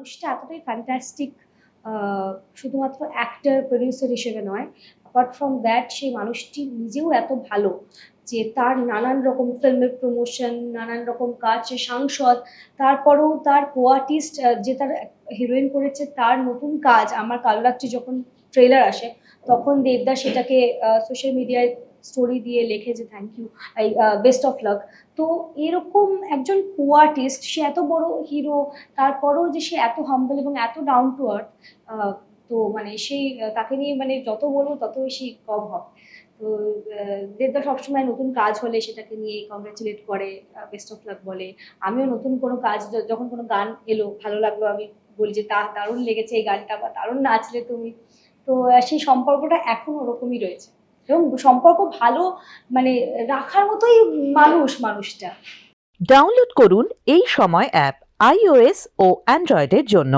মানুষটা এতটাই ফ্যান্টাস্টিক, শুধুমাত্র অ্যাক্টর প্রডিউসার হিসেবে নয়, অ্যাপার্ট ফ্রম দ্যাট সেই মানুষটি নিজেও এত ভালো যে তার নানান রকম ফিল্মের প্রমোশন, নানান রকম কাজ, সে সাংসদ, তারপরেও তার কো আর্টিস্ট যে তার হিরোইন করেছে তার নতুন কাজ আমার কালো লাগছে যখন ট্রেলার আসে, তখন দেবদা সেটাকে সোশ্যাল মিডিয়ায় স্টোরি দিয়ে লেখে যে thank you, I best of luck. তো এরকম একজন কো আর্টিস্ট, সে এত বড় হিরো, তারপরেও যে সে এত হাম্বল এবং এত ডাউন টু আর্থ, তো মানে সেই তাকে নিয়ে মানে যত বলবো তত বেশি কম হবে। তো দেবদা সবসময় নতুন কাজ হলে সেটাকে নিয়ে কংগ্রাচুলেট করে, বেস্ট অফ লাক বলে। আমিও নতুন কোনো কাজ যখন কোনো গান এলো ভালো লাগলো, আমি বলি যে দারুণ লেগেছে এই গানটা, বা দারুণ নাচলে তুমি। তো সেই সম্পর্কটা এখন ওরকমই রয়েছে, এবং সম্পর্ক ভালো মানে রাখার মতোই মানুষটা। ডাউনলোড করুন এই সময় অ্যাপ iOS ও অ্যান্ড্রয়েডের জন্য।